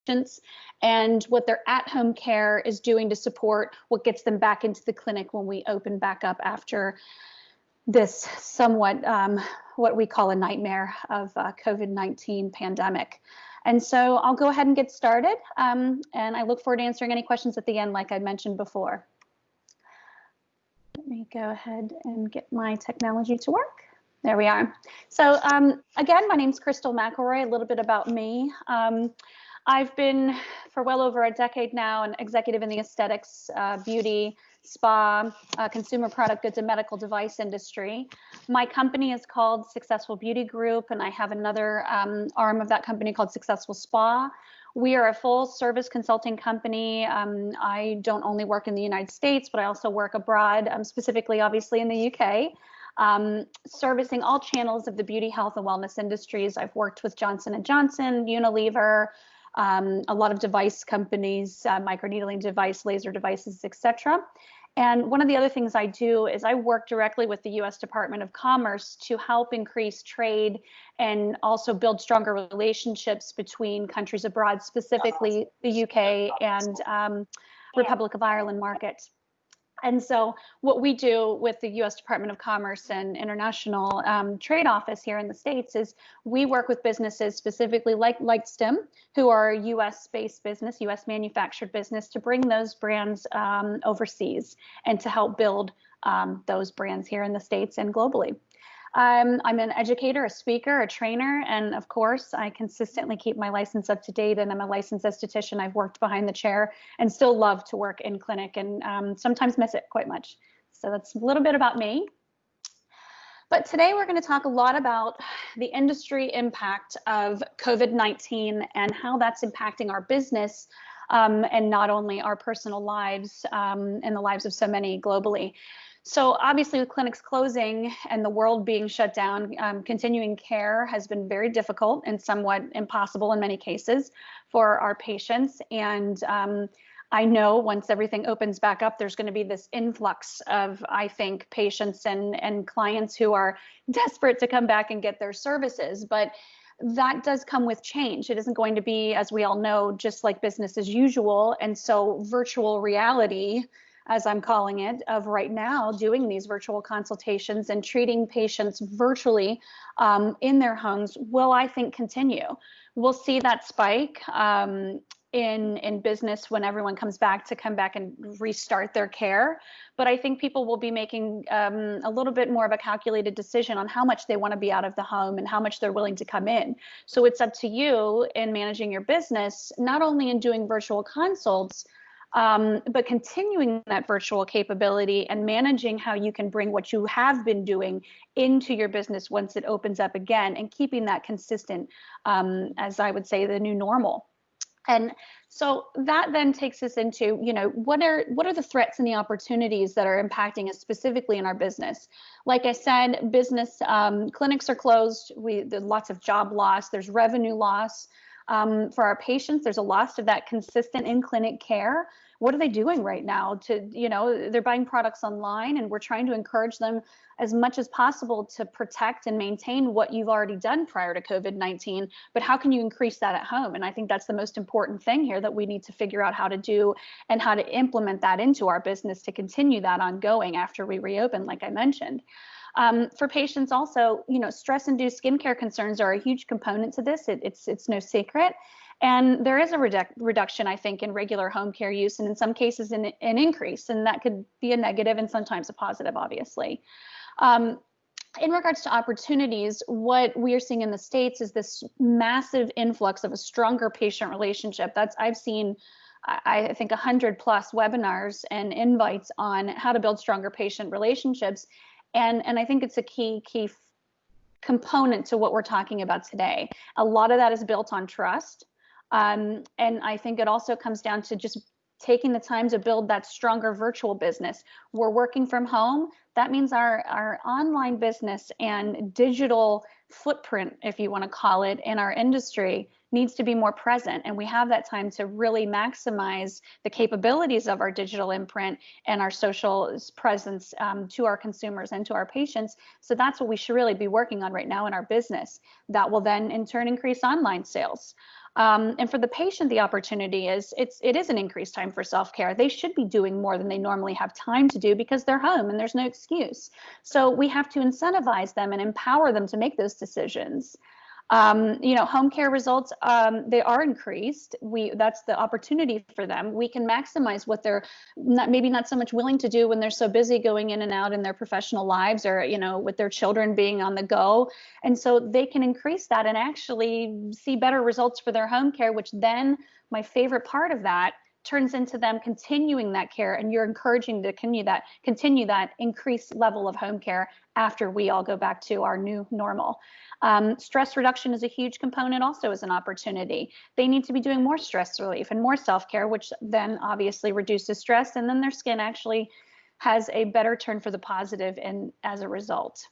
patients and what their at-home care is doing to support what gets them back into the clinic when we open back up after this somewhat what we call a nightmare of COVID-19 pandemic. And so I'll go ahead and get started, and I look forward to answering any questions at the end, like I mentioned before. Let me go ahead and get my technology to work. There we are. So again, my name's Crystal McElroy. A little bit about me. I've been for well over a decade now an executive in the aesthetics, beauty, spa, consumer product goods, and medical device industry. My company is called Successful Beauty Group, and I have another arm of that company called Successful Spa. We are a full service consulting company. I don't only work in the United States, but I also work abroad, specifically, obviously, in the UK. Servicing all channels of the beauty, health, and wellness industries. I've worked with Johnson & Johnson, Unilever, a lot of device companies, microneedling device, laser devices, etc. And one of the other things I do is I work directly with the U.S. Department of Commerce to help increase trade and also build stronger relationships between countries abroad, specifically the UK and Republic of Ireland market. And so what we do with the U.S. Department of Commerce and International Trade Office here in the States is we work with businesses specifically like LightStim, who are a U.S.-based business, U.S. manufactured business, to bring those brands overseas and to help build those brands here in the States and globally. I'm an educator, a speaker, a trainer, and of course, I consistently keep my license up to date, and I'm a licensed esthetician. I've worked behind the chair and still love to work in clinic and sometimes miss it quite much. So that's a little bit about me. But today we're going to talk a lot about the industry impact of COVID-19 and how that's impacting our business and not only our personal lives and the lives of so many globally. So obviously with clinics closing and the world being shut down, continuing care has been very difficult and somewhat impossible in many cases for our patients. And I know once everything opens back up, there's going to be this influx of, I think, patients and clients who are desperate to come back and get their services. But that does come with change. It isn't going to be, as we all know, just like business as usual. And so virtual reality, as I'm calling it, of right now doing these virtual consultations and treating patients virtually in their homes will, I think, continue. We'll see that spike in business when everyone comes back and restart their care. But I think people will be making a little bit more of a calculated decision on how much they want to be out of the home and how much they're willing to come in. So it's up to you in managing your business, not only in doing virtual consults, but continuing that virtual capability and managing how you can bring what you have been doing into your business once it opens up again, and keeping that consistent, as I would say, the new normal. And so that then takes us into, what are the threats and the opportunities that are impacting us specifically in our business? Like I said, business clinics are closed. There's lots of job loss. There's revenue loss. For our patients, there's a loss of that consistent in-clinic care. What are they doing right now? They're buying products online, and we're trying to encourage them as much as possible to protect and maintain what you've already done prior to COVID-19. But how can you increase that at home? And I think that's the most important thing here that we need to figure out how to do and how to implement that into our business to continue that ongoing after we reopen, like I mentioned. For patients also, stress-induced skincare concerns are a huge component to this. It's no secret. And there is a reduction, I think, in regular home care use, and in some cases an increase, and that could be a negative and sometimes a positive, obviously. In regards to opportunities, what we are seeing in the States is this massive influx of a stronger patient relationship. I've seen, I think, 100+ webinars and invites on how to build stronger patient relationships. And I think it's a key component to what we're talking about today. A lot of that is built on trust. And I think it also comes down to just taking the time to build that stronger virtual business. We're working from home. That means our online business and digital footprint, if you want to call it, in our industry needs to be more present. And we have that time to really maximize the capabilities of our digital imprint and our social presence to our consumers and to our patients. So that's what we should really be working on right now in our business. That will then in turn increase online sales. And for the patient, the opportunity is it is an increased time for self-care. They should be doing more than they normally have time to do because they're home and there's no excuse. So we have to incentivize them and empower them to make those decisions. Home care results, they are increased. That's the opportunity for them. We can maximize what they're maybe not so much willing to do when they're so busy going in and out in their professional lives, or, with their children being on the go. And so they can increase that and actually see better results for their home care, which then, my favorite part of that, turns into them continuing that care, and you're encouraging to continue that increased level of home care after we all go back to our new normal. Stress reduction is a huge component also as an opportunity. They need to be doing more stress relief and more self-care, which then obviously reduces stress, and then their skin actually has a better turn for the positive and as a result.